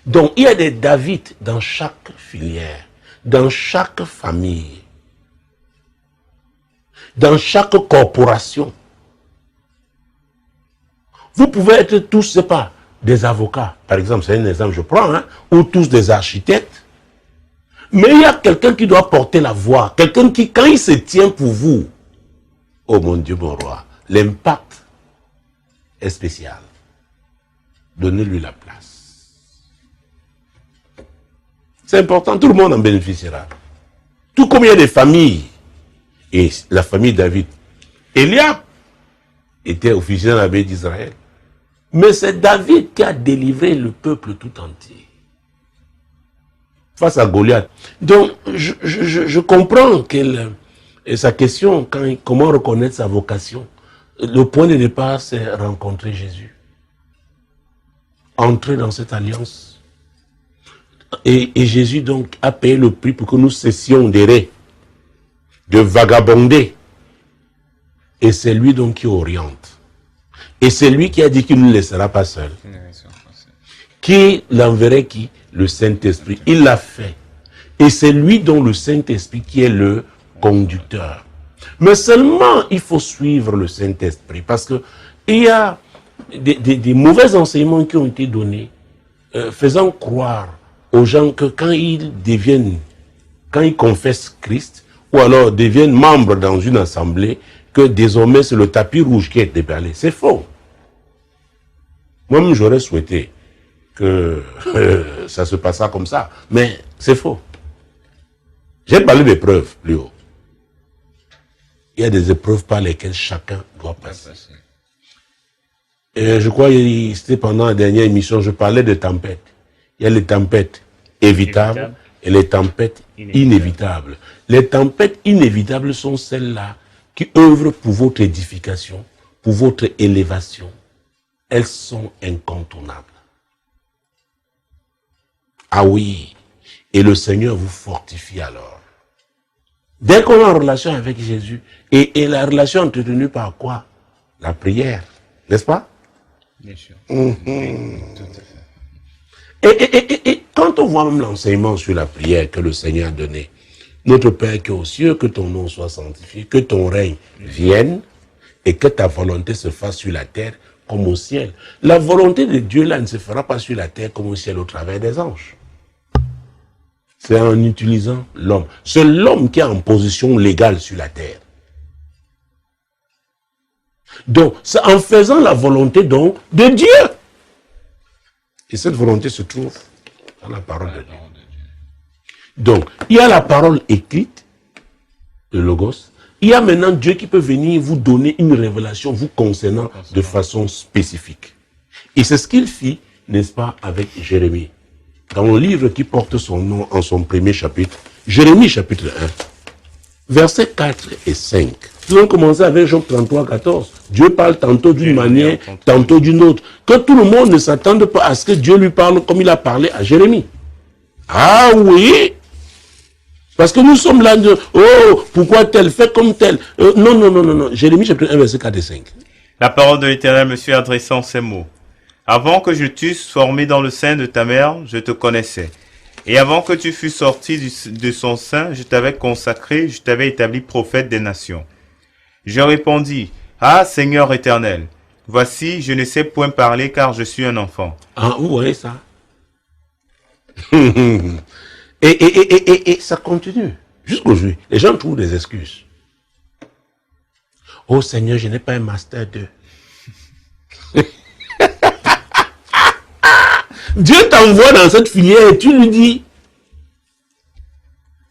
Donc, il y a des David dans chaque filière, dans chaque famille, dans chaque corporation. Vous pouvez être tous, c'est pas, des avocats, par exemple, c'est un exemple que je prends, hein, ou tous des architectes. Mais il y a quelqu'un qui doit porter la voix, quelqu'un qui, quand il se tient pour vous, oh mon Dieu, mon roi, l'impact est spécial. Donnez-lui la place. C'est important, tout le monde en bénéficiera. Tout comme il y a des familles, et la famille David, Eliab était officier dans l'armée d'Israël. Mais c'est David qui a délivré le peuple tout entier. Face à Goliath. Donc, je comprends sa question, comment reconnaître sa vocation. Le point de départ, c'est rencontrer Jésus. Entrer dans cette alliance. Et Jésus, donc, a payé le prix pour que nous cessions d'errer, de vagabonder. Et c'est lui, donc, qui oriente. Et c'est lui qui a dit qu'il ne nous laissera pas seuls. Qui l'enverrait qui? Le Saint-Esprit. Il l'a fait. Et c'est lui dont le Saint-Esprit qui est le conducteur. Mais seulement, il faut suivre le Saint-Esprit. Parce que il y a des mauvais enseignements qui ont été donnés, faisant croire aux gens que quand ils confessent Christ, ou alors deviennent membres dans une assemblée, que désormais c'est le tapis rouge qui est déballé. C'est faux. Moi-même, j'aurais souhaité que ça se passât comme ça, mais c'est faux. J'ai parlé des preuves plus haut. Il y a des épreuves par lesquelles chacun doit passer. Et je crois que c'était pendant la dernière émission, je parlais de tempêtes. Il y a les tempêtes évitables et les tempêtes inévitables. Les tempêtes inévitables sont celles-là qui œuvrent pour votre édification, pour votre élévation. Elles sont incontournables. Ah oui, et le Seigneur vous fortifie alors. Dès qu'on est en relation avec Jésus, et la relation entretenue par quoi? La prière, n'est-ce pas? Bien sûr. Tout à fait. Et quand on voit même l'enseignement sur la prière que le Seigneur a donné, notre Père qui est aux cieux, que ton nom soit sanctifié, que ton règne vienne, et que ta volonté se fasse sur la terre comme au ciel. La volonté de Dieu là ne se fera pas sur la terre comme au ciel au travers des anges. C'est en utilisant l'homme. C'est l'homme qui est en position légale sur la terre. Donc, c'est en faisant la volonté donc de Dieu. Et cette volonté se trouve dans la parole de Dieu. Donc, il y a la parole écrite, le Logos. Il y a maintenant Dieu qui peut venir vous donner une révélation vous concernant de façon spécifique. Et c'est ce qu'il fit, n'est-ce pas, avec Jérémie. Dans le livre qui porte son nom en son premier chapitre, Jérémie chapitre 1, versets 4 et 5. Nous allons commencer avec Job 33, 14. Dieu parle tantôt d'une manière, tantôt d'une autre. Que tout le monde ne s'attende pas à ce que Dieu lui parle comme il a parlé à Jérémie. Ah oui! Parce que nous sommes là, oh, pourquoi tel, fait comme tel. Non. Jérémie chapitre 1, verset 4 et 5. La parole de l'Éternel me suit adressant ces mots. Avant que je t'eusse formé dans le sein de ta mère, je te connaissais. Et avant que tu fusses sorti de son sein, je t'avais consacré, je t'avais établi prophète des nations. Je répondis, ah Seigneur éternel, voici, je ne sais point parler car je suis un enfant. Ah, vous voyez ça? Et ça continue. Jusqu'aujourd'hui, les gens trouvent des excuses. Oh Seigneur, je n'ai pas un master 2. Dieu t'envoie dans cette filière et tu lui dis,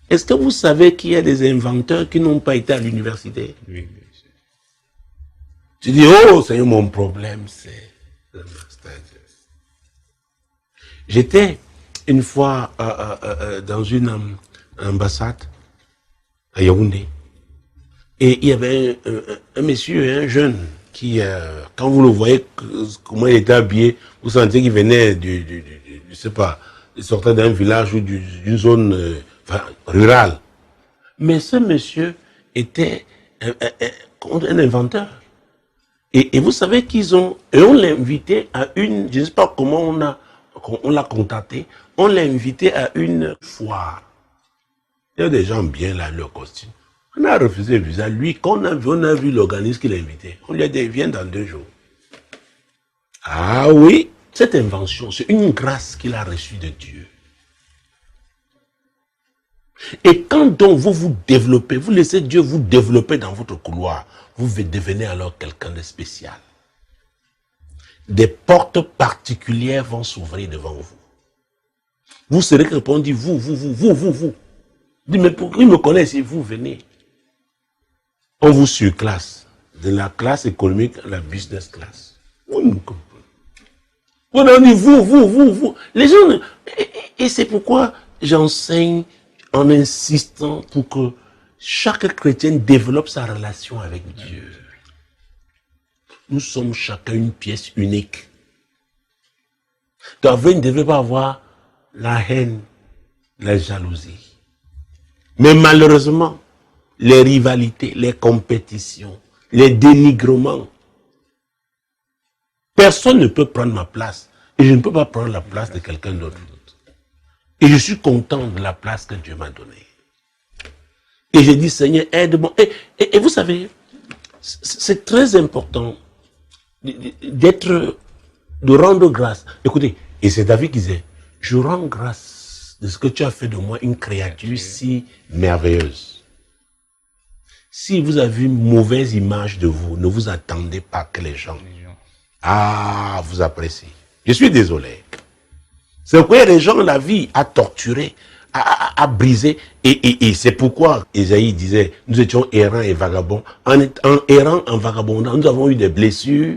Est-ce que vous savez qu'il y a des inventeurs qui n'ont pas été à l'université? Oui, bien sûr. Tu dis, oh, c'est mon problème, c'est le master. J'étais une fois dans une ambassade à Yaoundé. Et il y avait un monsieur, un jeune, qui, quand vous le voyez, comment il était habillé, vous sentez qu'il venait je sais pas, il sortait d'un village ou d'une zone rurale. Mais ce monsieur était un inventeur. Et vous savez on l'a invité à une, je ne sais pas comment on l'a contacté, on l'a invité à une foire. Il y a des gens bien là, leur costume. On a refusé le visa. Lui, quand on a vu l'organisme qu'il a invité, on lui a dit, viens dans 2 jours. Ah oui, cette invention, c'est une grâce qu'il a reçue de Dieu. Et quand donc vous vous développez, vous laissez Dieu vous développer dans votre couloir, vous devenez alors quelqu'un de spécial. Des portes particulières vont s'ouvrir devant vous. Vous serez répondu, vous. Dis, mais pourquoi il me connaît si vous venez? On vous surclasse de la classe économique à la business class. On nous comprend. On dit vous. Les gens, et c'est pourquoi j'enseigne en insistant pour que chaque chrétien développe sa relation avec Dieu. Nous sommes chacun une pièce unique. Donc vous ne devez pas avoir la haine, la jalousie. Mais malheureusement, les rivalités, les compétitions, les dénigrements, personne ne peut prendre ma place. Et je ne peux pas prendre la place de quelqu'un d'autre. Et je suis content de la place que Dieu m'a donnée. Et je dis, Seigneur, aide-moi. Et vous savez, c'est très important de rendre grâce. Écoutez, et c'est David qui disait, je rends grâce de ce que tu as fait de moi une créature si merveilleuse. Si vous avez une mauvaise image de vous, ne vous attendez pas que les gens vous apprécient. Je suis désolé. C'est pourquoi les gens, la vie a torturé, a brisé. Et c'est pourquoi Ésaïe disait, nous étions errants et vagabonds. En errant, en vagabondant, nous avons eu des blessures.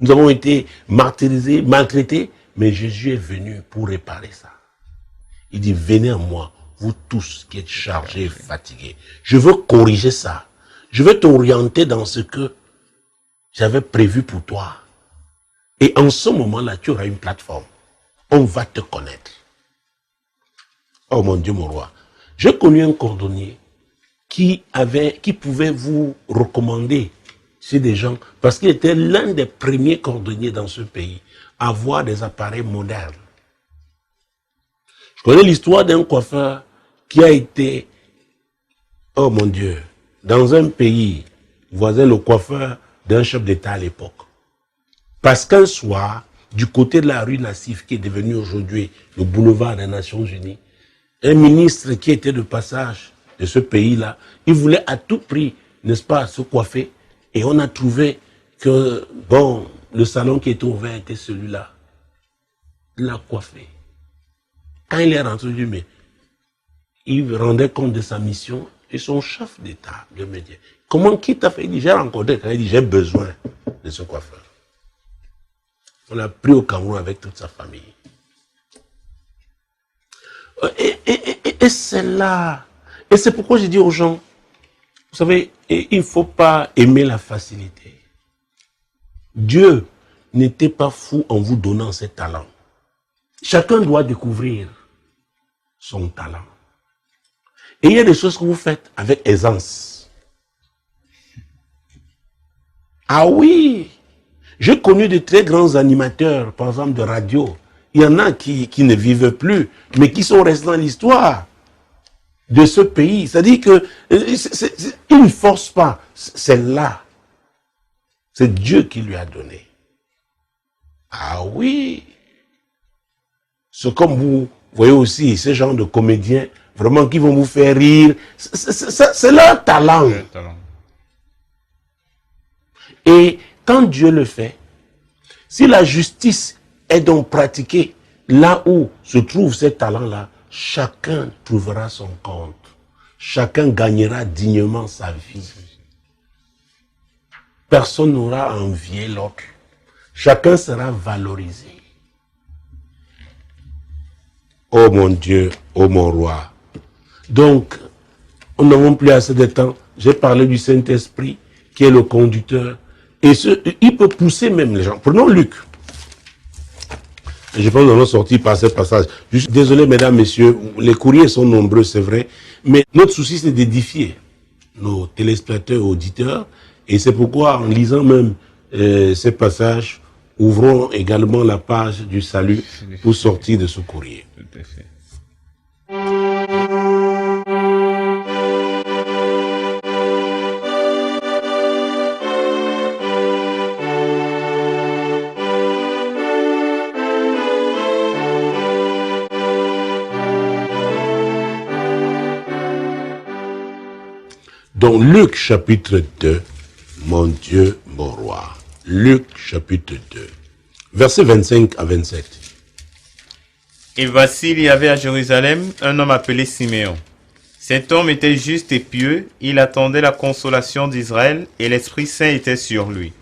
Nous avons été martyrisés, maltraités. Mais Jésus est venu pour réparer ça. Il dit, venez à moi, vous tous qui êtes chargés et fatigués. Je veux corriger ça. Je veux t'orienter dans ce que j'avais prévu pour toi. Et en ce moment-là, tu auras une plateforme. On va te connaître. Oh mon Dieu, mon roi. J'ai connu un cordonnier qui pouvait vous recommander chez des gens, parce qu'il était l'un des premiers cordonniers dans ce pays à avoir des appareils modernes. Je connais l'histoire d'un coiffeur qui a été, oh mon Dieu, dans un pays voisin, le coiffeur d'un chef d'État à l'époque. Parce qu'un soir, du côté de la rue Nassif, qui est devenu aujourd'hui le boulevard des Nations Unies, un ministre qui était de passage de ce pays-là, il voulait à tout prix, n'est-ce pas, se coiffer. Et on a trouvé que, bon, le salon qui était ouvert était celui-là. Il l'a coiffé. Quand il est rentré, il dit, mais il rendait compte de sa mission et son chef d'État de me dire, comment qui t'a fait? Il dit, j'ai rencontré quelqu'un, il dit, j'ai besoin de ce coiffeur. On l'a pris au Cameroun avec toute sa famille. Et c'est là. Et c'est pourquoi je dis aux gens, vous savez, il ne faut pas aimer la facilité. Dieu n'était pas fou en vous donnant ses talents. Chacun doit découvrir son talent. Et il y a des choses que vous faites avec aisance. Ah oui! J'ai connu de très grands animateurs, par exemple de radio. Il y en a qui ne vivent plus, mais qui sont restés dans l'histoire de ce pays. C'est-à-dire que il ne force pas. C'est là. C'est Dieu qui lui a donné. Ah oui! C'est comme vous voyez aussi ces gens de comédiens, vraiment qui vont vous faire rire. C'est leur talent. Et quand Dieu le fait, si la justice est donc pratiquée là où se trouvent ces talents-là, chacun trouvera son compte. chacun gagnera dignement sa vie. Personne n'aura envié l'autre. Chacun sera valorisé. Oh mon Dieu, oh mon roi. Donc, nous n'avons plus assez de temps. J'ai parlé du Saint-Esprit qui est le conducteur. Et il peut pousser même les gens. Prenons Luc. Je pense que nous allons sortir par ce passage. Je suis désolé, mesdames, messieurs, les courriers sont nombreux, c'est vrai. Mais notre souci, c'est d'édifier nos téléspectateurs, auditeurs. Et c'est pourquoi, en lisant même ces passages, ouvrons également la page du salut pour sortir de ce courrier. Tout à fait. Donc, Luc chapitre 2, mon Dieu, mon roi. Luc chapitre 2, versets 25 à 27. Et voici, il y avait à Jérusalem un homme appelé Siméon. Cet homme était juste et pieux, il attendait la consolation d'Israël et l'Esprit Saint était sur lui.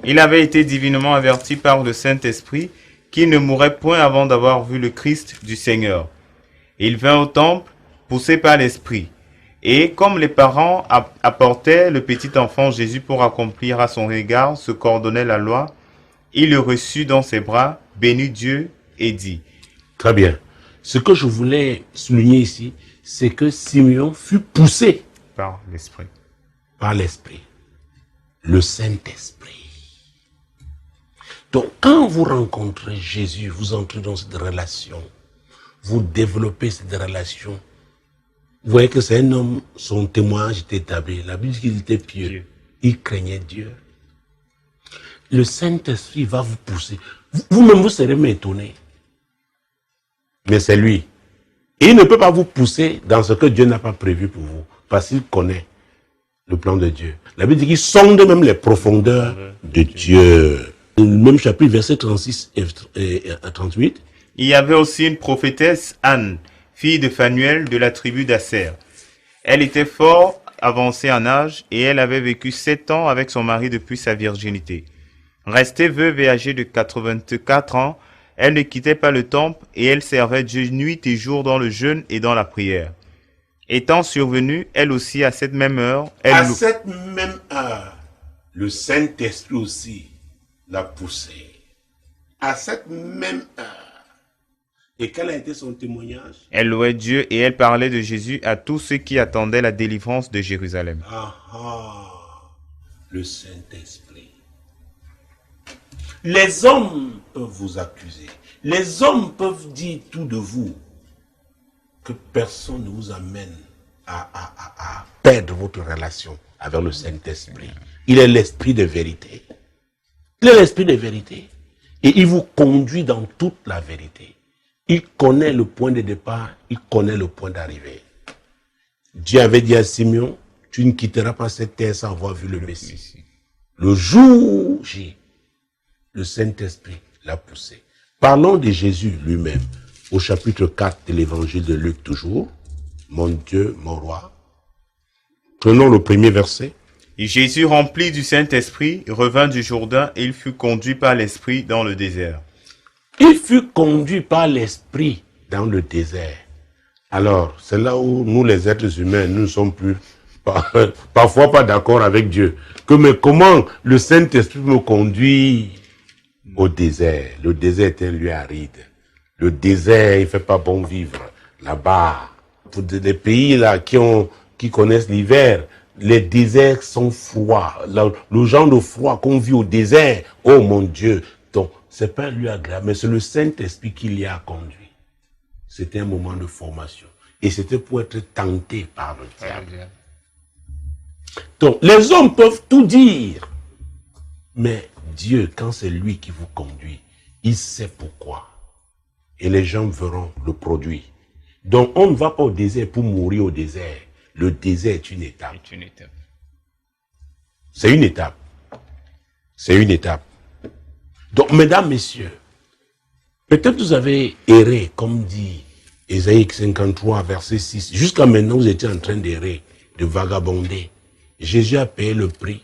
Il avait été divinement averti par le Saint-Esprit qu'il ne mourrait point avant d'avoir vu le Christ du Seigneur. Il vint au temple, poussé par l'Esprit. Et comme les parents apportaient le petit enfant Jésus pour accomplir à son égard ce qu'ordonnait la loi, il le reçut dans ses bras, bénit Dieu et dit: Très bien. Ce que je voulais souligner ici, c'est que Simeon fut poussé par l'Esprit. Par l'Esprit. Le Saint-Esprit. Donc, quand vous rencontrez Jésus, vous entrez dans cette relation, vous développez cette relation. Vous voyez que c'est un homme, son témoignage était établi. La Bible dit qu'il était pieux. Il craignait Dieu. Le Saint-Esprit va vous pousser. Vous-même, vous serez même étonné. Mais c'est lui. Et il ne peut pas vous pousser dans ce que Dieu n'a pas prévu pour vous. Parce qu'il connaît le plan de Dieu. La Bible dit qu'il sonde même les profondeurs de Dieu. Dans le même chapitre, versets 36 et 38. Il y avait aussi une prophétesse, Anne, fille de Phanuel de la tribu d'Asser. Elle était fort avancée en âge et elle avait vécu 7 ans avec son mari depuis sa virginité. Restée veuve et âgée de 84 ans, elle ne quittait pas le temple et elle servait Dieu nuit et jour dans le jeûne et dans la prière. Étant survenue, elle aussi à cette même heure, cette même heure, le Saint-Esprit aussi l'a poussée. À cette même heure. Et quel a été son témoignage? Elle louait Dieu et elle parlait de Jésus à tous ceux qui attendaient la délivrance de Jérusalem. Le Saint-Esprit. Les hommes peuvent vous accuser. Les hommes peuvent dire tout de vous. Que personne ne vous amène à perdre votre relation avec le Saint-Esprit. Il est l'esprit de vérité. Il est l'esprit de vérité. Et il vous conduit dans toute la vérité. Il connaît le point de départ, il connaît le point d'arrivée. Dieu avait dit à Simeon, tu ne quitteras pas cette terre sans avoir vu le Messie. Le jour J, le Saint-Esprit l'a poussé. Parlons de Jésus lui-même, au chapitre 4 de l'évangile de Luc toujours. Mon Dieu, mon roi. Prenons le premier verset. Et Jésus, rempli du Saint-Esprit, revint du Jourdain et il fut conduit par l'Esprit dans le désert. Il fut conduit par l'Esprit dans le désert. Alors, c'est là où nous, les êtres humains, nous ne sommes plus parfois pas d'accord avec Dieu. Mais comment le Saint-Esprit nous conduit au désert? Le désert est un lieu aride. Le désert, il ne fait pas bon vivre. Là-bas, pour des pays là qui connaissent l'hiver, les déserts sont froids. Le genre de froid qu'on vit au désert, oh mon Dieu. Donc, c'est pas un lieu agréable, mais c'est le Saint-Esprit qui l'y a conduit. C'était un moment de formation. Et c'était pour être tenté par le diable. Donc, les hommes peuvent tout dire. Mais Dieu, quand c'est lui qui vous conduit, il sait pourquoi. Et les gens verront le produit. Donc, on ne va pas au désert pour mourir au désert. Le désert est une étape. C'est une étape. C'est une étape. Donc, mesdames, messieurs, peut-être vous avez erré, comme dit Ésaïe 53, verset 6. Jusqu'à maintenant, vous étiez en train d'errer, de vagabonder. Jésus a payé le prix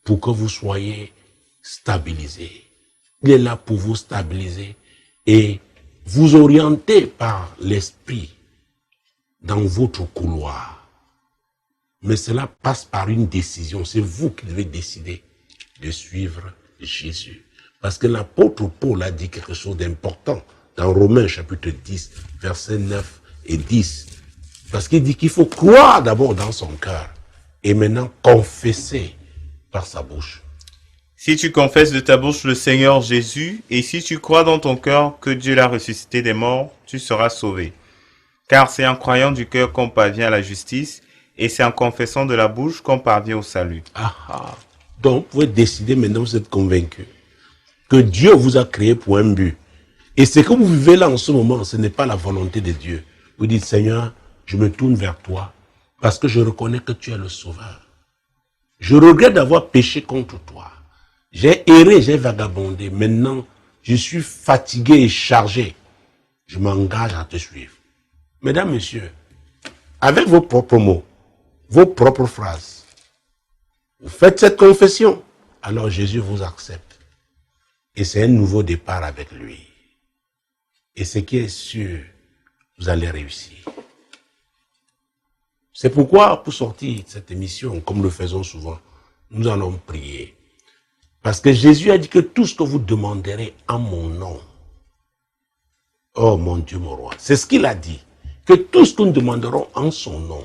pour que vous soyez stabilisés. Il est là pour vous stabiliser et vous orienter par l'esprit dans votre couloir. Mais cela passe par une décision. C'est vous qui devez décider de suivre Jésus. Parce que l'apôtre Paul a dit quelque chose d'important dans Romains chapitre 10, versets 9 et 10. Parce qu'il dit qu'il faut croire d'abord dans son cœur et maintenant confesser par sa bouche. Si tu confesses de ta bouche le Seigneur Jésus, et si tu crois dans ton cœur que Dieu l'a ressuscité des morts, tu seras sauvé. Car c'est en croyant du cœur qu'on parvient à la justice, et c'est en confessant de la bouche qu'on parvient au salut. Donc, vous pouvez décider maintenant, vous êtes convaincu que Dieu vous a créé pour un but. Et ce que vous vivez là en ce moment, ce n'est pas la volonté de Dieu. Vous dites, Seigneur, je me tourne vers toi, parce que je reconnais que tu es le Sauveur. Je regrette d'avoir péché contre toi. J'ai erré, j'ai vagabondé. Maintenant, je suis fatigué et chargé. Je m'engage à te suivre. Mesdames, messieurs, avec vos propres mots, vos propres phrases, vous faites cette confession, alors Jésus vous accepte. Et c'est un nouveau départ avec lui. Et ce qui est sûr, vous allez réussir. C'est pourquoi, pour sortir de cette émission, comme le faisons souvent, nous allons prier. Parce que Jésus a dit que tout ce que vous demanderez en mon nom, oh mon Dieu, mon roi, c'est ce qu'il a dit. Que tout ce que nous demanderons en son nom,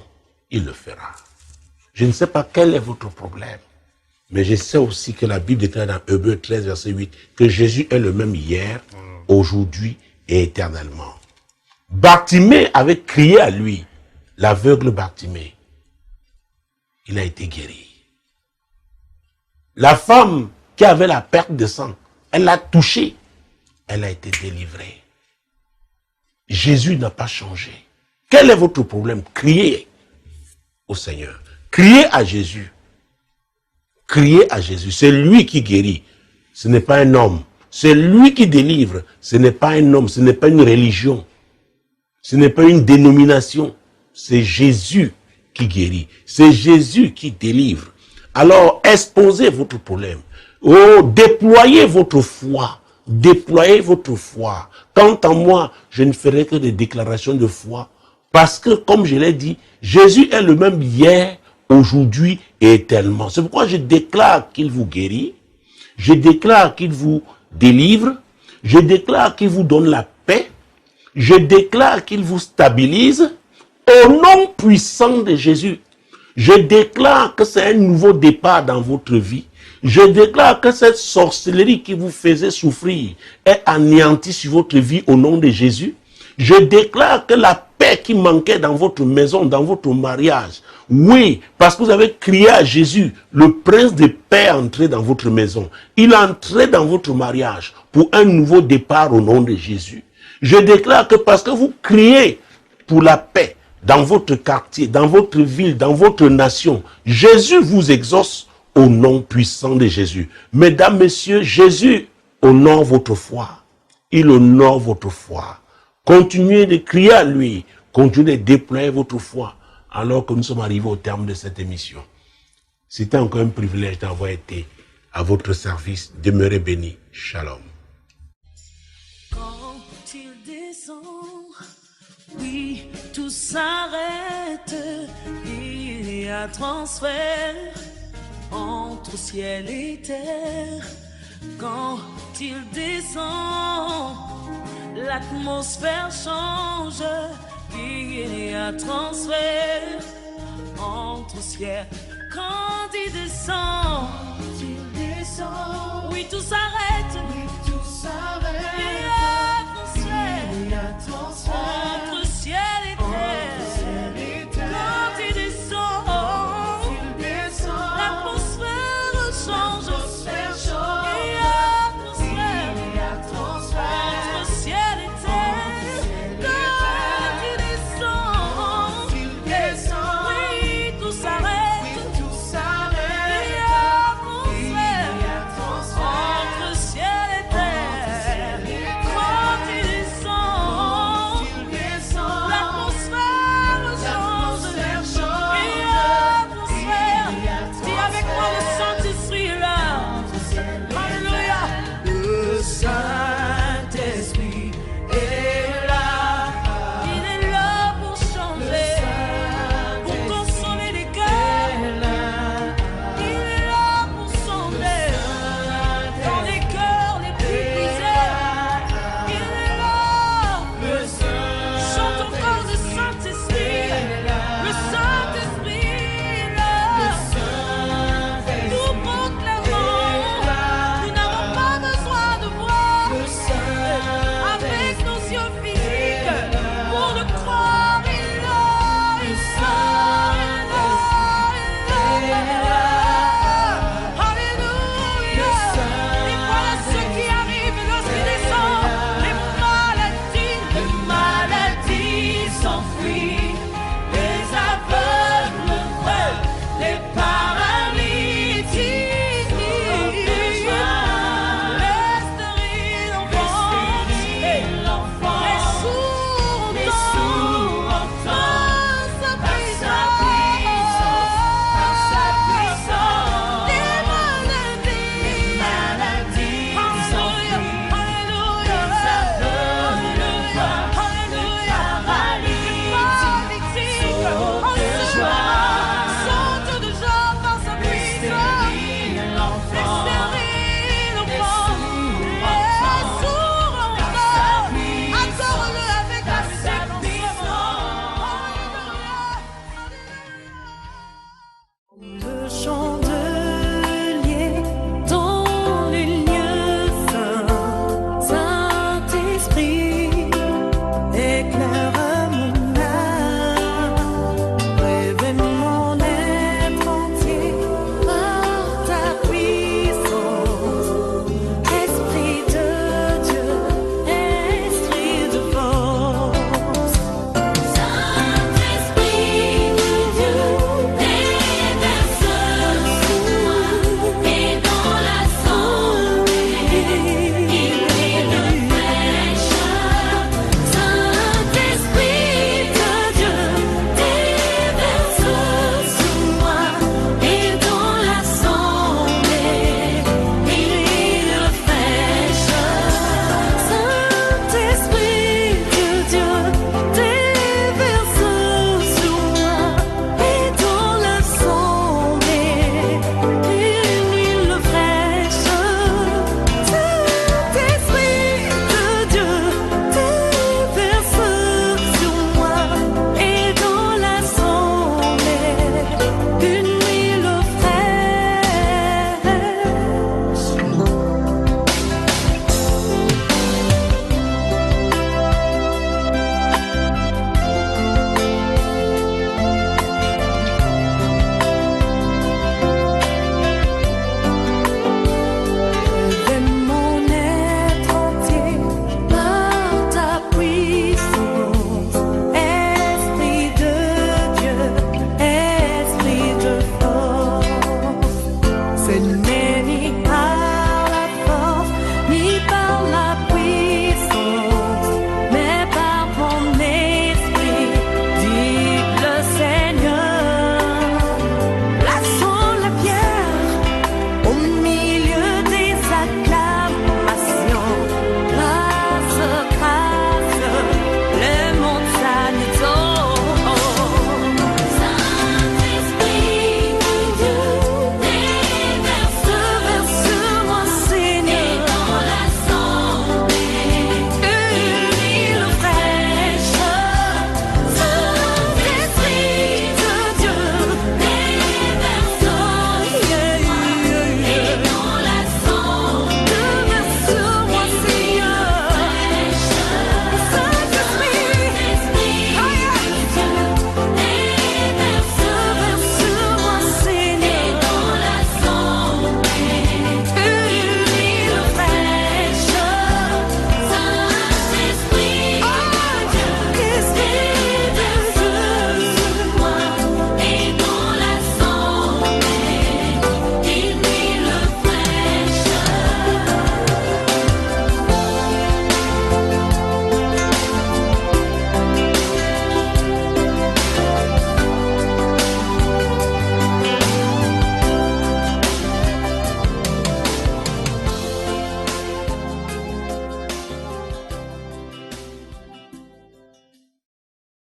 il le fera. Je ne sais pas quel est votre problème, mais je sais aussi que la Bible déclare dans Hébreux 13, verset 8, que Jésus est le même hier, aujourd'hui et éternellement. Bartimée avait crié à lui, l'aveugle Bartimée. Il a été guéri. La femme qui avait la perte de sang, elle l'a touché, elle a été délivrée. Jésus n'a pas changé. Quel est votre problème? Criez au Seigneur. Criez à Jésus. Criez à Jésus. C'est lui qui guérit. Ce n'est pas un homme. C'est lui qui délivre. Ce n'est pas un homme. Ce n'est pas une religion. Ce n'est pas une dénomination. C'est Jésus qui guérit. C'est Jésus qui délivre. Alors, exposez votre problème. Oh, déployez votre foi. Déployez votre foi. Quant à moi, je ne ferai que des déclarations de foi. Parce que, comme je l'ai dit, Jésus est le même hier, aujourd'hui et éternellement. C'est pourquoi je déclare qu'il vous guérit. Je déclare qu'il vous délivre. Je déclare qu'il vous donne la paix. Je déclare qu'il vous stabilise. Au nom puissant de Jésus, je déclare que c'est un nouveau départ dans votre vie. Je déclare que cette sorcellerie qui vous faisait souffrir est anéantie sur votre vie au nom de Jésus. Je déclare que la paix qui manquait dans votre maison, dans votre mariage, oui, parce que vous avez crié à Jésus, le prince de paix est entré dans votre maison. Il est entré dans votre mariage pour un nouveau départ au nom de Jésus. Je déclare que parce que vous criez pour la paix dans votre quartier, dans votre ville, dans votre nation, Jésus vous exauce au nom puissant de Jésus. Mesdames, messieurs, Jésus honore votre foi. Il honore votre foi. Continuez de crier à lui. Continuez de déployer votre foi. Alors que nous sommes arrivés au terme de cette émission. C'était encore un privilège d'avoir été à votre service. Demeurez bénis. Shalom. Quand il descend, oui, tout s'arrête. Il y a transfert entre ciel et terre. Quand il descend, l'atmosphère change. Il y a transfert entre ciel. Quand il descend, oui, tout s'arrête.